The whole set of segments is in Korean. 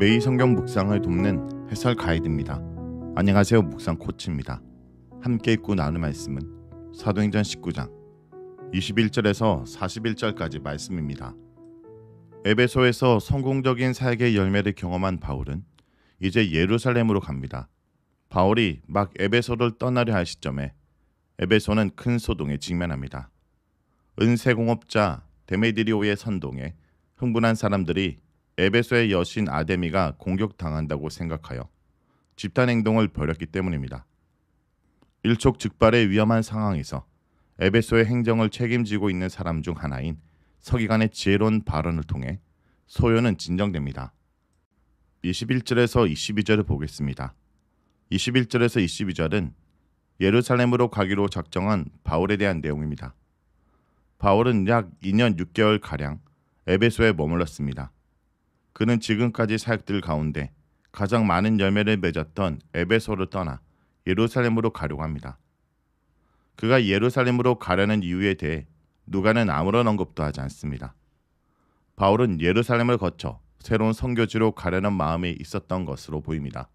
매일 성경 묵상을 돕는 해설 가이드입니다. 안녕하세요, 묵상 코치입니다. 함께 읽고 나눌 말씀은 사도행전 19장 21절에서 41절까지 말씀입니다. 에베소에서 성공적인 사역의 열매를 경험한 바울은 이제 예루살렘으로 갑니다. 바울이 막 에베소를 떠나려 할 시점에 에베소는 큰 소동에 직면합니다. 은세공업자 데메드리오의 선동에 흥분한 사람들이 에베소의 여신 아데미가 공격당한다고 생각하여 집단 행동을 벌였기 때문입니다. 일촉즉발의 위험한 상황에서 에베소의 행정을 책임지고 있는 사람 중 하나인 서기관의 지혜로운 발언을 통해 소요는 진정됩니다. 21절에서 22절을 보겠습니다. 21절에서 22절은 예루살렘으로 가기로 작정한 바울에 대한 내용입니다. 바울은 약 2년 6개월가량 에베소에 머물렀습니다. 그는 지금까지 사역들 가운데 가장 많은 열매를 맺었던 에베소를 떠나 예루살렘으로 가려고 합니다. 그가 예루살렘으로 가려는 이유에 대해 누가는 아무런 언급도 하지 않습니다. 바울은 예루살렘을 거쳐 새로운 선교지로 가려는 마음이 있었던 것으로 보입니다.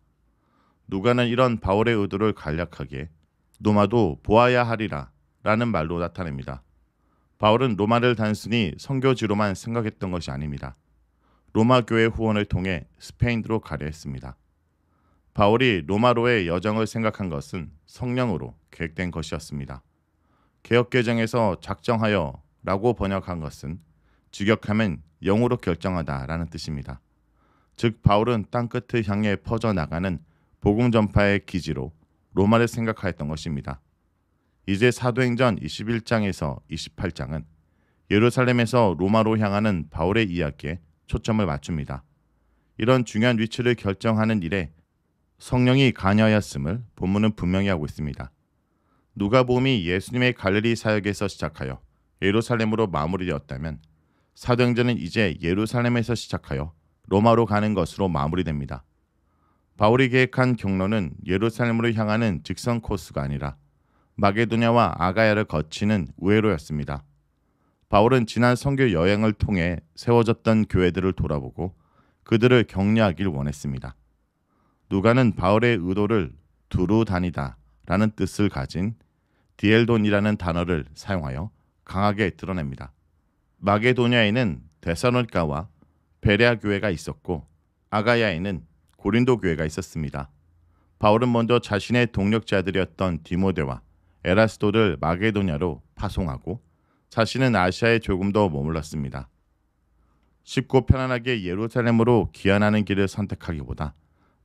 누가는 이런 바울의 의도를 간략하게 로마도 보아야 하리라 라는 말로 나타냅니다. 바울은 로마를 단순히 선교지로만 생각했던 것이 아닙니다. 로마 교회 후원을 통해 스페인으로 가려 했습니다. 바울이 로마로의 여정을 생각한 것은 성령으로 계획된 것이었습니다. 개역개정에서 작정하여 라고 번역한 것은 직역하면 영으로 결정하다 라는 뜻입니다. 즉 바울은 땅끝을 향해 퍼져나가는 복음 전파의 기지로 로마를 생각하였던 것입니다. 이제 사도행전 21장에서 28장은 예루살렘에서 로마로 향하는 바울의 이야기에 초점을 맞춥니다. 이런 중요한 위치를 결정하는 일에 성령이 관여하였음을 본문은 분명히 하고 있습니다. 누가복음이 예수님의 갈릴리 사역에서 시작하여 예루살렘으로 마무리되었다면 사도행전은 이제 예루살렘에서 시작하여 로마로 가는 것으로 마무리됩니다. 바울이 계획한 경로는 예루살렘으로 향하는 직선 코스가 아니라 마게도냐와 아가야를 거치는 우회로였습니다. 바울은 지난 선교 여행을 통해 세워졌던 교회들을 돌아보고 그들을 격려하길 원했습니다. 누가는 바울의 의도를 두루 다니다 라는 뜻을 가진 디엘돈이라는 단어를 사용하여 강하게 드러냅니다. 마게도냐에는 데살로니가와 베레아 교회가 있었고 아가야에는 고린도 교회가 있었습니다. 바울은 먼저 자신의 동력자들이었던 디모데와 에라스도를 마게도냐로 파송하고 자신은 아시아에 조금 더 머물렀습니다. 쉽고 편안하게 예루살렘으로 귀환하는 길을 선택하기보다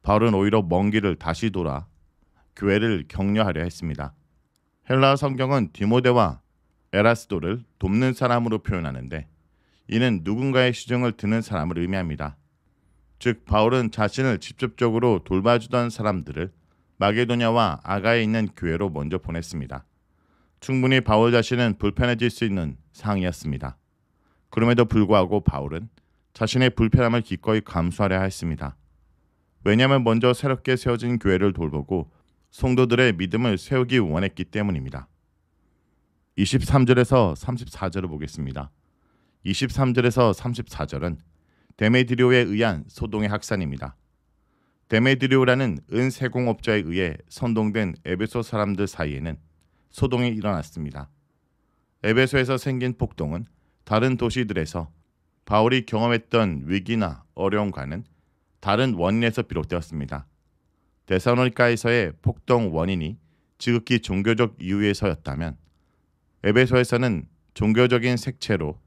바울은 오히려 먼 길을 다시 돌아 교회를 격려하려 했습니다. 헬라어 성경은 디모데와 에라스도를 돕는 사람으로 표현하는데 이는 누군가의 시중을 드는 사람을 의미합니다. 즉 바울은 자신을 직접적으로 돌봐주던 사람들을 마게도냐와 아가에 있는 교회로 먼저 보냈습니다. 충분히 바울 자신은 불편해질 수 있는 상황이었습니다. 그럼에도 불구하고 바울은 자신의 불편함을 기꺼이 감수하려 했습니다. 왜냐하면 먼저 새롭게 세워진 교회를 돌보고 성도들의 믿음을 세우기 원했기 때문입니다. 23절에서 34절을 보겠습니다. 23절에서 34절은 데메드리오에 의한 소동의 확산입니다. 데메드리오라는 은세공업자에 의해 선동된 에베소 사람들 사이에는 소동이 일어났습니다. 에베소에서 생긴 폭동은 다른 도시들에서 바울이 경험했던 위기나 어려움과는 다른 원인에서 비롯되었습니다. 데살로니가에서의 폭동 원인이 지극히 종교적 이유에서였다면 에베소에서는 종교적인 색채로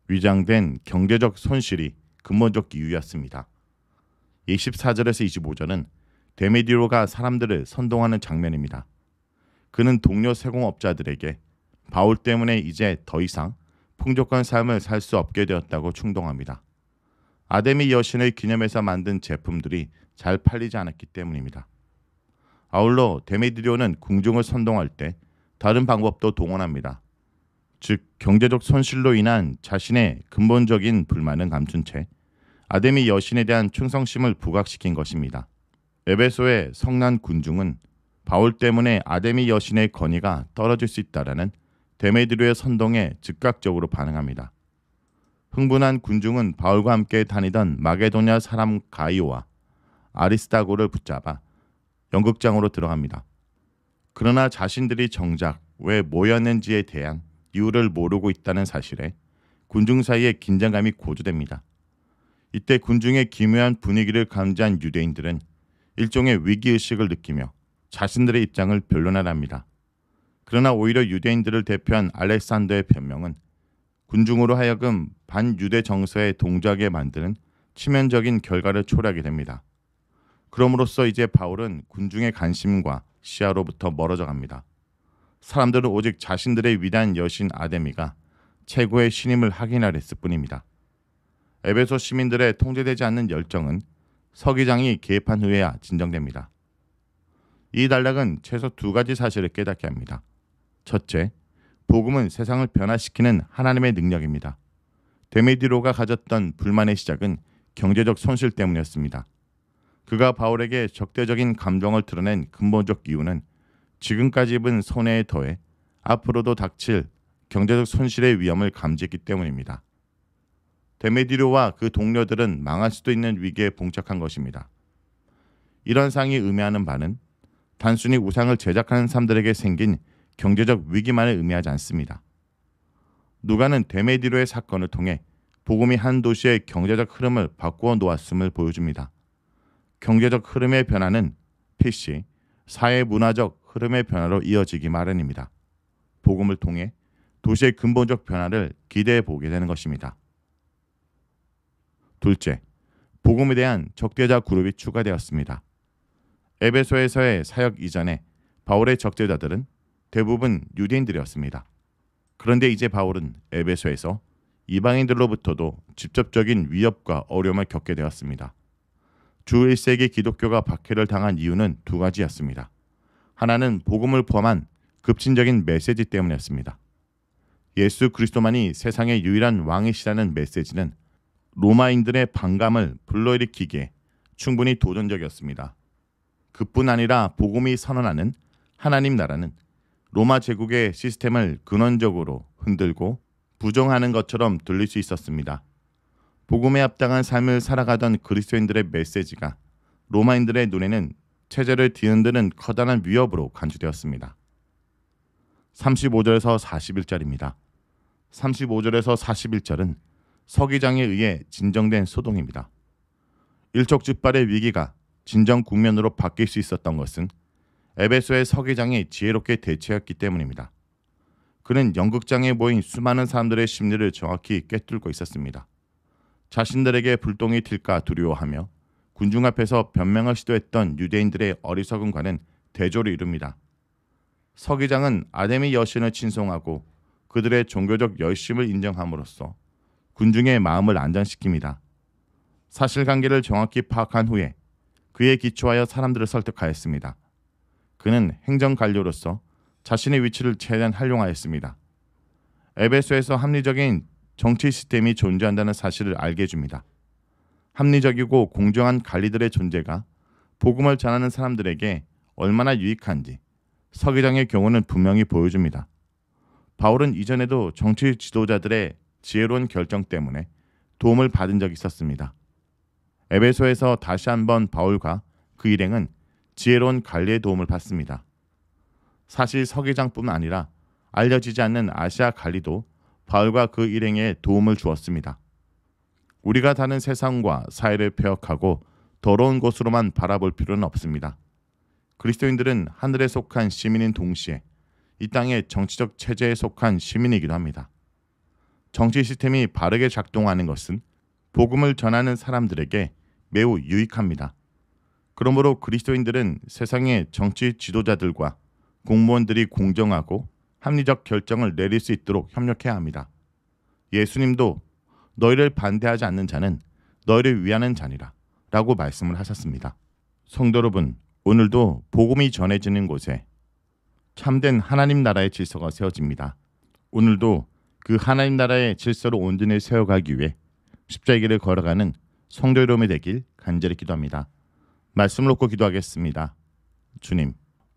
위장된 경제적 손실이 근본적 이유였습니다. 24절에서 25절은 데메드리오가 사람들을 선동하는 장면입니다. 그는 동료 세공업자들에게 바울 때문에 이제 더 이상 풍족한 삶을 살 수 없게 되었다고 충동합니다. 아데미 여신을 기념해서 만든 제품들이 잘 팔리지 않았기 때문입니다. 아울러 데메드리오는 궁중을 선동할 때 다른 방법도 동원합니다. 즉 경제적 손실로 인한 자신의 근본적인 불만은 감춘 채 아데미 여신에 대한 충성심을 부각시킨 것입니다. 에베소의 성난 군중은 바울 때문에 아데미 여신의 권위가 떨어질 수 있다라는 데메드리오의 선동에 즉각적으로 반응합니다. 흥분한 군중은 바울과 함께 다니던 마게도냐 사람 가이오와 아리스타고를 붙잡아 연극장으로 들어갑니다. 그러나 자신들이 정작 왜 모였는지에 대한 이유를 모르고 있다는 사실에 군중 사이에 긴장감이 고조됩니다. 이때 군중의 기묘한 분위기를 감지한 유대인들은 일종의 위기의식을 느끼며 자신들의 입장을 변론하랍니다. 그러나 오히려 유대인들을 대표한 알렉산더의 변명은 군중으로 하여금 반유대 정서에 동조하게 만드는 치명적인 결과를 초래하게 됩니다. 그럼으로써 이제 바울은 군중의 관심과 시야로부터 멀어져 갑니다. 사람들은 오직 자신들의 위대한 여신 아데미가 최고의 신임을 확인하려 했을 뿐입니다. 에베소 시민들의 통제되지 않는 열정은 서기장이 개입한 후에야 진정됩니다. 이 단락은 최소 두 가지 사실을 깨닫게 합니다. 첫째, 복음은 세상을 변화시키는 하나님의 능력입니다. 데메디로가 가졌던 불만의 시작은 경제적 손실 때문이었습니다. 그가 바울에게 적대적인 감정을 드러낸 근본적 이유는 지금까지 입은 손해에 더해 앞으로도 닥칠 경제적 손실의 위험을 감지했기 때문입니다. 데메디로와 그 동료들은 망할 수도 있는 위기에 봉착한 것입니다. 이런 상이 의미하는 바는 단순히 우상을 제작하는 사람들에게 생긴 경제적 위기만을 의미하지 않습니다. 누가는 데메디로의 사건을 통해 복음이 한 도시의 경제적 흐름을 바꾸어 놓았음을 보여줍니다. 경제적 흐름의 변화는 필시 사회 문화적 흐름의 변화로 이어지기 마련입니다. 복음을 통해 도시의 근본적 변화를 기대해 보게 되는 것입니다. 둘째, 복음에 대한 적대자 그룹이 추가되었습니다. 에베소에서의 사역 이전에 바울의 적대자들은 대부분 유대인들이었습니다. 그런데 이제 바울은 에베소에서 이방인들로부터도 직접적인 위협과 어려움을 겪게 되었습니다. 주 1세기 기독교가 박해를 당한 이유는 두 가지였습니다. 하나는 복음을 포함한 급진적인 메시지 때문이었습니다. 예수 그리스도만이 세상의 유일한 왕이시라는 메시지는 로마인들의 반감을 불러일으키기에 충분히 도전적이었습니다. 그뿐 아니라 복음이 선언하는 하나님 나라는 로마 제국의 시스템을 근원적으로 흔들고 부정하는 것처럼 들릴 수 있었습니다. 복음에 합당한 삶을 살아가던 그리스도인들의 메시지가 로마인들의 눈에는 체제를 뒤흔드는 커다란 위협으로 간주되었습니다. 35절에서 41절입니다. 35절에서 41절은 서기장에 의해 진정된 소동입니다. 일촉즉발의 위기가 진정 국면으로 바뀔 수 있었던 것은 에베소의 서기장이 지혜롭게 대처했기 때문입니다. 그는 연극장에 모인 수많은 사람들의 심리를 정확히 꿰뚫고 있었습니다. 자신들에게 불똥이 튈까 두려워하며 군중 앞에서 변명을 시도했던 유대인들의 어리석음과는 대조를 이룹니다. 서기장은 아데미 여신을 친송하고 그들의 종교적 열심을 인정함으로써 군중의 마음을 안정시킵니다. 사실관계를 정확히 파악한 후에 그에 기초하여 사람들을 설득하였습니다. 그는 행정관료로서 자신의 위치를 최대한 활용하였습니다. 에베소에서 합리적인 정치 시스템이 존재한다는 사실을 알게 해줍니다. 합리적이고 공정한 관리들의 존재가 복음을 전하는 사람들에게 얼마나 유익한지 서기장의 경우는 분명히 보여줍니다. 바울은 이전에도 정치 지도자들의 지혜로운 결정 때문에 도움을 받은 적이 있었습니다. 에베소에서 다시 한번 바울과 그 일행은 지혜로운 관리의 도움을 받습니다. 사실 서기장뿐만 아니라 알려지지 않는 아시아 관리도 바울과 그 일행에 도움을 주었습니다. 우리가 사는 세상과 사회를 폐역하고 더러운 곳으로만 바라볼 필요는 없습니다. 그리스도인들은 하늘에 속한 시민인 동시에 이 땅의 정치적 체제에 속한 시민이기도 합니다. 정치 시스템이 바르게 작동하는 것은 복음을 전하는 사람들에게 매우 유익합니다. 그러므로 그리스도인들은 세상의 정치 지도자들과 공무원들이 공정하고 합리적 결정을 내릴 수 있도록 협력해야 합니다. 예수님도 너희를 반대하지 않는 자는 너희를 위하는 자니라 라고 말씀을 하셨습니다. 성도 여러분, 오늘도 복음이 전해지는 곳에 참된 하나님 나라의 질서가 세워집니다. 오늘도 그 하나님 나라의 질서로 온전히 세워가기 위해 십자가를 걸어가는 성도 여러분이 되길 간절히 기도합니다. 말씀을 놓고 기도하겠습니다. 주님,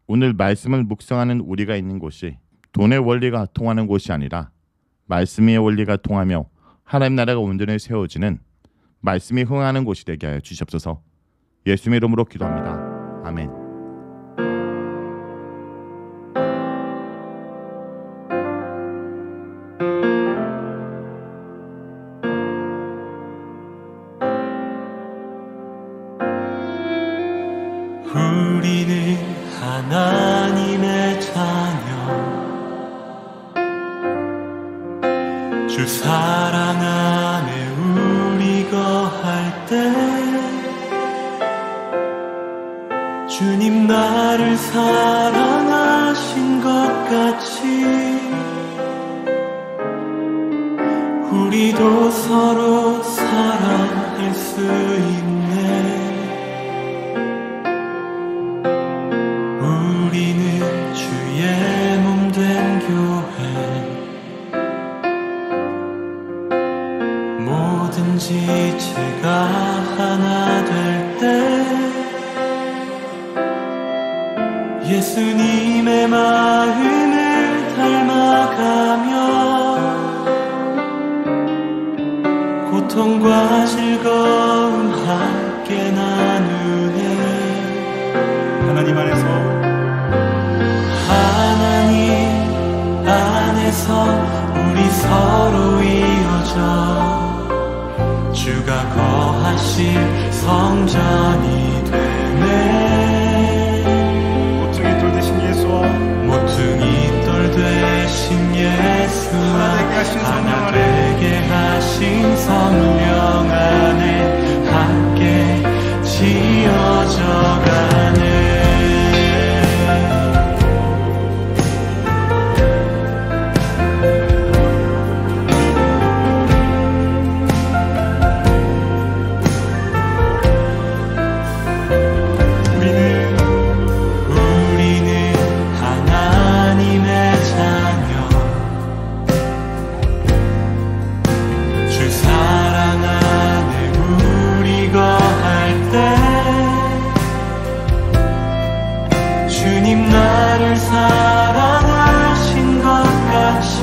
오늘 말씀을 묵상하는 우리가 있는 곳이 돈의 원리가 통하는 곳이 아니라 말씀의 원리가 통하며 하나님 나라가 온전히 세워지는 말씀이 흥하는 곳이 되게 하여 주시옵소서. 예수님의 이름으로 기도합니다. 아멘. 우리는 하나님의 자녀, 주 사랑 안에 우리 거할 때 주님 나를 사랑하신 것 같이 우리도 서로 사랑할 수 있네. 우리는 주의 몸 된 교회, 뭐든지 제가 하나 될 때 예수님의 마음을 닮아가며 고통과 즐거움 함께 나누네. 하나님 안에서 우리 서로 이어져 주가 거하실 성전이 되네. 모퉁이 돌 대신 예수와 하나 되게 하신 성령 안에 함께 지어져 가네. 사랑하신 것 같이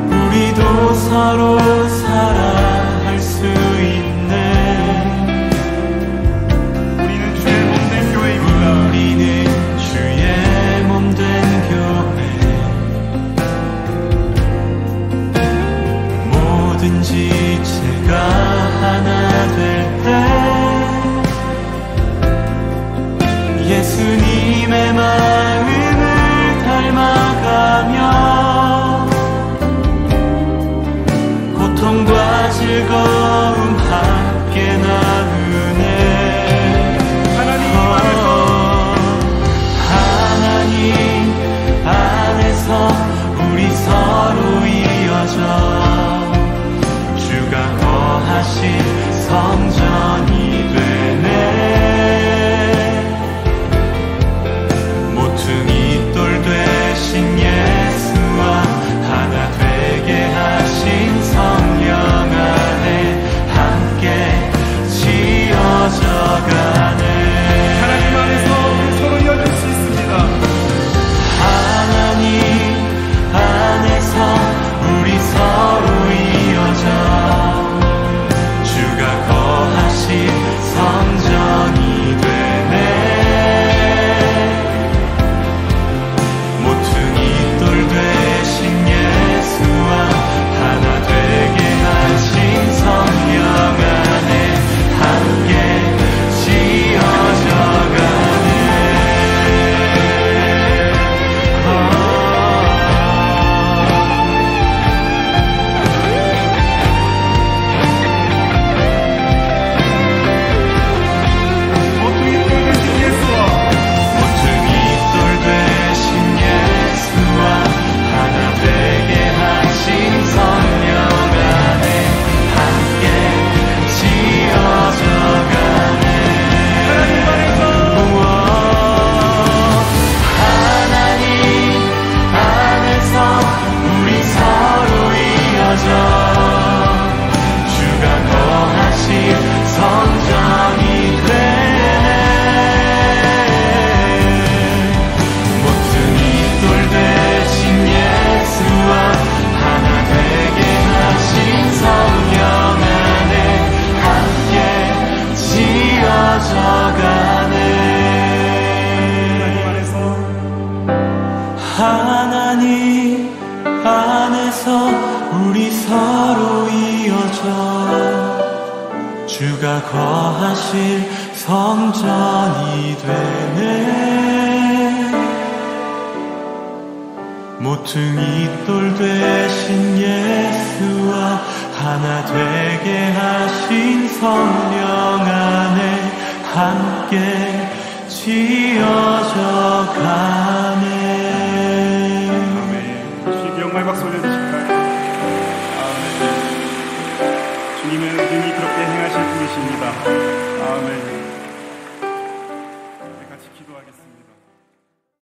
우리도 서로 사랑할 수 있네. 우리는 주의 몸 된 교회입니다. 우리는 주의 몸 된 교회, 뭐든지 제가 하나 될 때 예수님의 마음을 닮아가며 고통과 즐거움 함께 나누네. 하나님 안에서 우리 서로 이어져 주가 거하신 성전이 되네. 모퉁이 돌 되신 예수와 하나 되게 하신 성령 안에 함께 지어져 가네. 하나님 안에서 서로 이어질 수 있습니다. 하나님 안에 우리 서로 이어져 주가 거하실 성전이 되네. 모퉁이 돌 되신 예수와 하나 되게 하신 성령 안에 함께 지어져 가